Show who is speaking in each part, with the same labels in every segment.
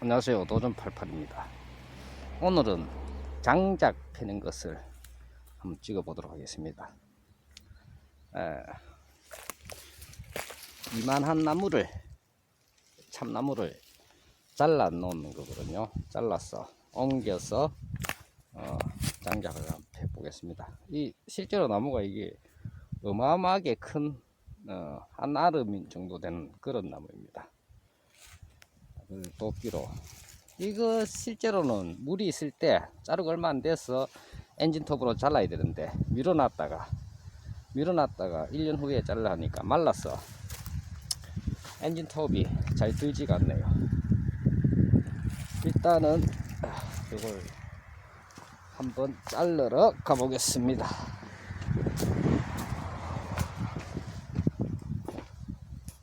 Speaker 1: 안녕하세요, 도전88입니다. 오늘은 장작 패는 것을 한번 찍어 보도록 하겠습니다. 이만한 나무를, 참나무를 잘라 놓는 거거든요. 잘라서 옮겨서 장작을 한번 패 보겠습니다. 이 실제로 나무가 이게 어마어마하게 큰 한 아름 정도 되는 그런 나무입니다. 도끼로, 이거 실제로는 물이 있을 때 자르고 얼마 안 돼서 엔진톱으로 잘라야 되는데 밀어놨다가 1년 후에 잘라 하니까 말라서 엔진톱이 잘 들지가 않네요. 일단은 이걸 한번 자르러 가보겠습니다.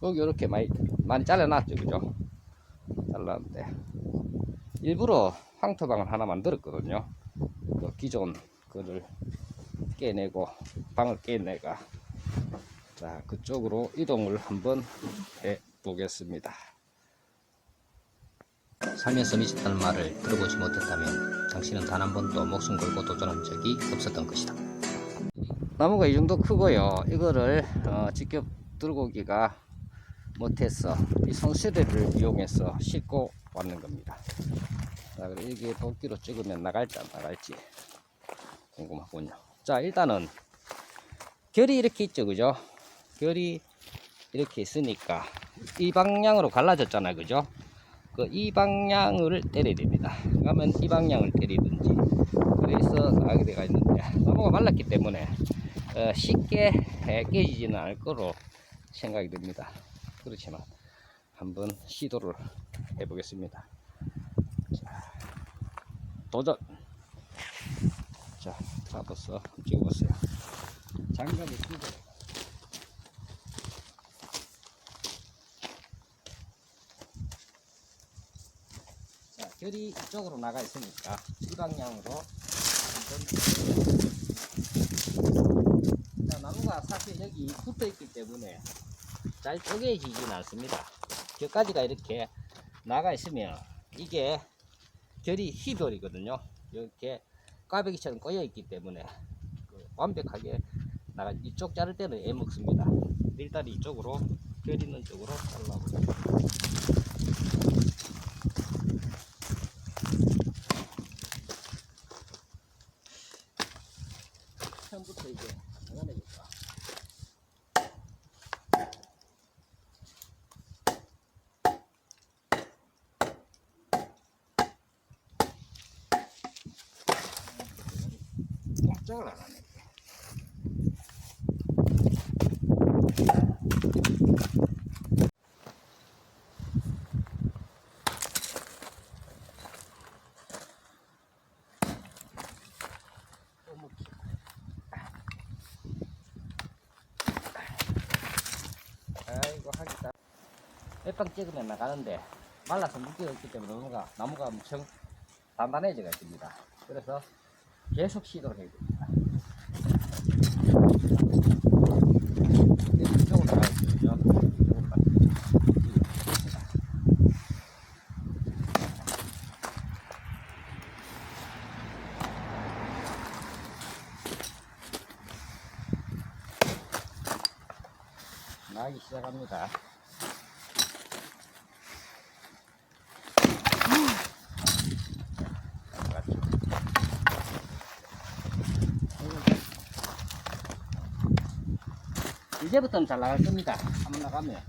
Speaker 1: 여기 이렇게 많이 잘라놨죠, 그죠? 잘랐는데 일부러 황토방을 하나 만들었거든요. 그 기존 거를 깨내고 방을 깨내가, 자, 그쪽으로 이동을 한번 해 보겠습니다. 살면서 미쳤다는 말을 들어보지 못했다면 당신은 단 한 번도 목숨 걸고 도전한 적이 없었던 것이다. 나무가 이 정도 크고요. 이거를 직접 들고 오기가 못해서 이 손수레를 이용해서 싣고 왔는 겁니다. 자, 그리고 이게 도끼로 찍으면 나갈지 안 나갈지 궁금하군요. 자, 일단은 결이 이렇게 있죠, 그죠? 결이 이렇게 있으니까 이 방향으로 갈라졌잖아요, 그죠? 이 방향을 때려야 됩니다. 그러면 이 방향을 때리든지, 그래서 나가게 되어 있는데 나무가 말랐기 때문에 쉽게 깨지지는 않을 거로 생각이 듭니다. 그렇지만 한번 시도를 해보겠습니다. 자, 도전! 자, 잡아서 찍어보세요. 장갑을 끼고. 자, 결이 이쪽으로 나가 있으니까 이 방향으로 한번. 자, 나무가 사실 여기 붙어 있기 때문에 잘 쪼개지진 않습니다. 결까지가 이렇게 나가 있으면 이게 결이 희돌이거든요. 이렇게 꽈배기처럼 꼬여 있기 때문에 완벽하게 나가. 이쪽 자를 때는 애먹습니다. 일단 이쪽으로, 결 있는 쪽으로 잘라보고. 처음부터 이제 나가내니까. 꼼짝을 안 하네. 아이고, 하겠다. 몇 방 찍으면 나가는데 말라서 물기가 있기 때문에 나무가 엄청 단단해져가 있습니다. 그래서 계속 시도를 해야 됩니다. 이쪽으로 나가야 되죠. 이쪽으로 나가기 시작합니다. 이제부터는 잘 나갈 겁니다. 한번 나가면.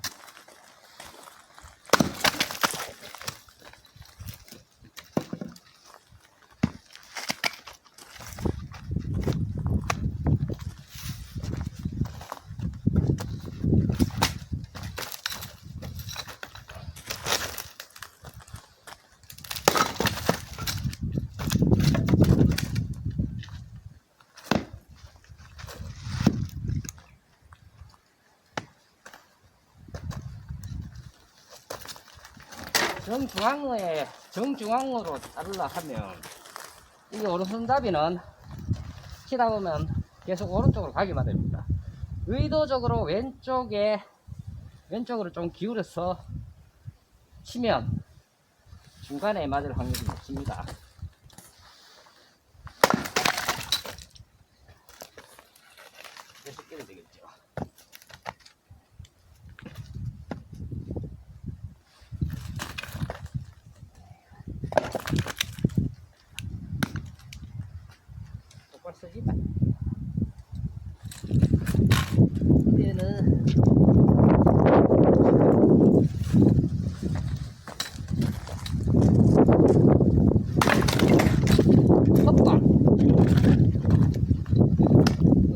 Speaker 1: 정중앙으로 자르려 하면 이게 오른손잡이는 치다 보면 계속 오른쪽으로 가기만 됩니다. 의도적으로 왼쪽으로 좀 기울여서 치면 중간에 맞을 확률이 높습니다. 계속 끼면 되겠죠. 똑바로 쓰지마. 얘는 헛발.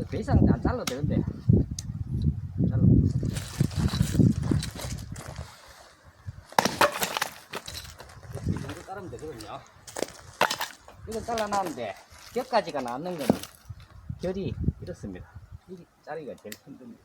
Speaker 1: 더 이상 안 잘라도 되는데. 잘라. 이 정도 자르면 되거든요. 이건 잘라놨는데 겹까지가 나는 거는 결이 이렇습니다. 이 자르기가 제일 힘듭니다.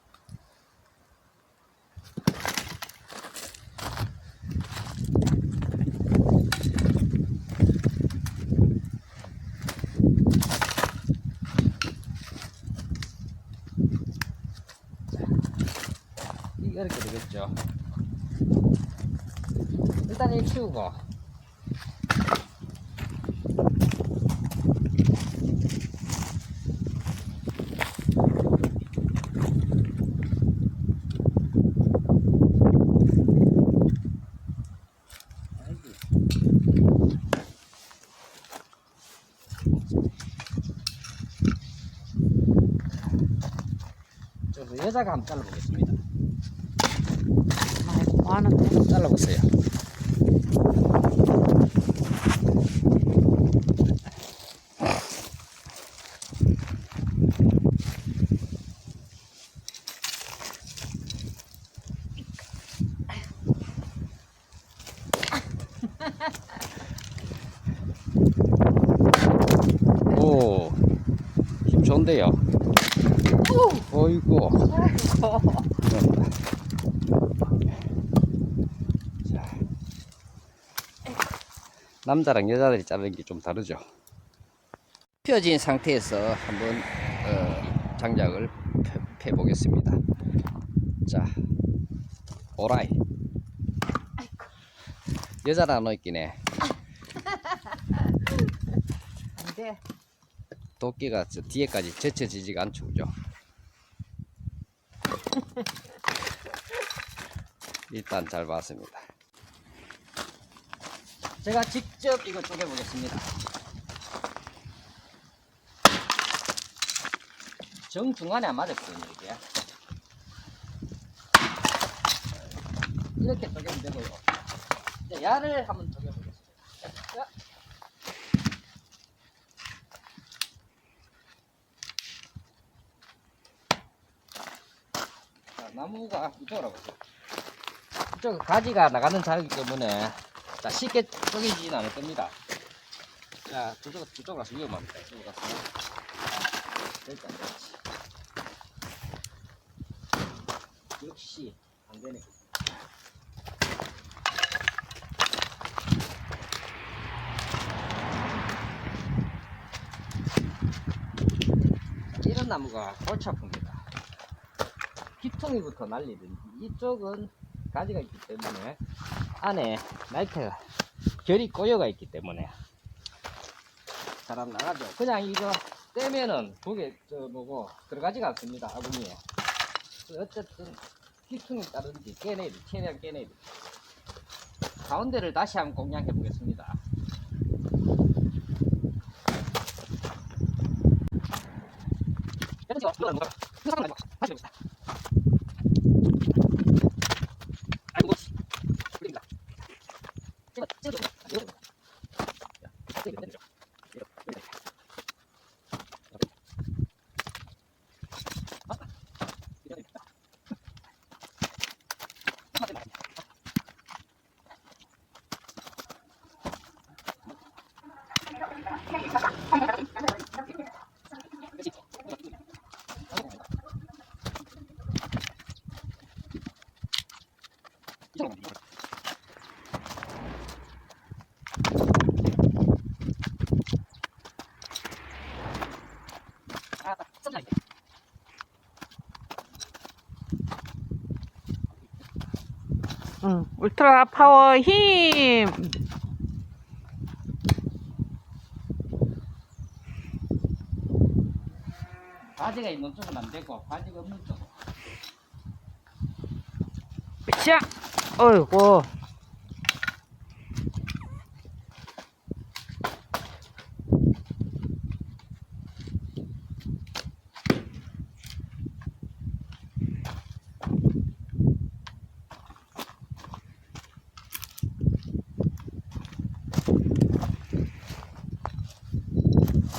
Speaker 1: 이렇게 되겠죠. 일단 이 치우고 여자가 한번 잘라보겠습니다.
Speaker 2: 뭐 하는데?
Speaker 1: 잘라보세요. 오, 힘 좋은데요. 어이구. 자, 남자랑 여자들이 자르는 게 좀 다르죠. 펴진 상태에서 한번 장작을 펴 보겠습니다. 자, 오라이. 여자랑 넣기네.
Speaker 2: 안돼.
Speaker 1: 도끼가 저 뒤에까지 젖혀지지가 않죠, 그죠? 일단 잘 봤습니다. 제가 직접 이거 쪼개보겠습니다. 정중간에 안 맞았거든요, 이게. 이렇게 쪼개면 되고요. 이제 야를 한번 쪼개보겠습니다. 자. 자, 나무가 이쪽으로 보세요. 이쪽 가지가 나가는 자리이기 때문에 자, 쉽게 쪼개지진 않을 겁니다. 자, 저쪽으로 가서 위험합니다. 이쪽으로 가서. 절대 안 되지. 역시 안 되네. 이런 나무가 골치 아픕니다. 기퉁이부터 날리든지. 이쪽은 가지가 있기 때문에 안에 나이트가 결이 꼬여가 있기 때문에 잘 안 나가죠. 그냥 이거 떼면은 두개 뭐고 들어가지가 않습니다. 아궁이에. 어쨌든 기퉁이 따르든지 깨내야 돼. 최대한 깨내야 돼. 가운데를 다시 한번 공략해 보겠습니다.
Speaker 2: 응. 울트라 파워 힘.
Speaker 1: 가지가 있는 쪽은 안 되고 가지가 없는 쪽으로. 자, 어이구.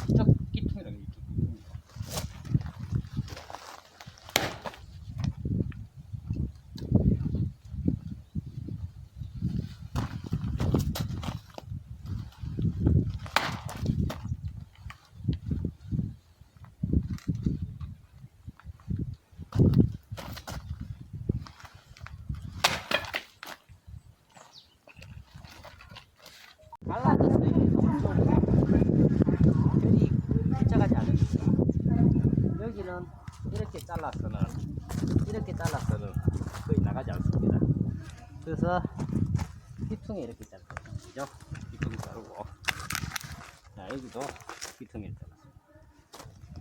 Speaker 1: 이쪽 끼통이라고 이쪽 끼통. 갈라졌어요. 별이 일정하지 않습니다. 여기는 이렇게 잘라서는 거의 나가지 않습니다. 그래서 귀퉁이 이렇게 잘랐거든요. 귀퉁이 자르고, 자, 여기도 귀퉁이를 잘랐습니다.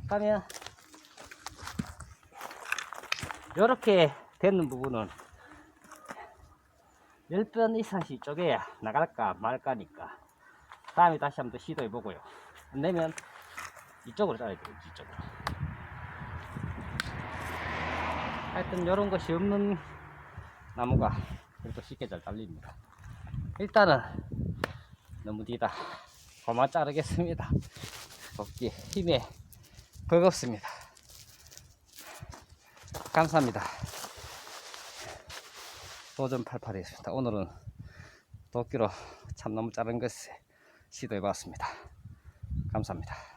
Speaker 1: 그러면 이렇게 되는 부분은 10번 이상씩 쪼개야 나갈까 말까니까 다음에 다시 한번 더 시도해 보고요. 안 되면 이쪽으로 잘라야 돼요. 이쪽으로. 하여튼 이런 것이 없는 나무가 그래도 쉽게 잘 잘립니다. 일단은 너무 뒤다 그만 자르겠습니다. 돕기 힘에 버겁습니다. 감사합니다. 도전 88이었습니다. 오늘은 도끼로 참나무 자른 것을 시도해 봤습니다. 감사합니다.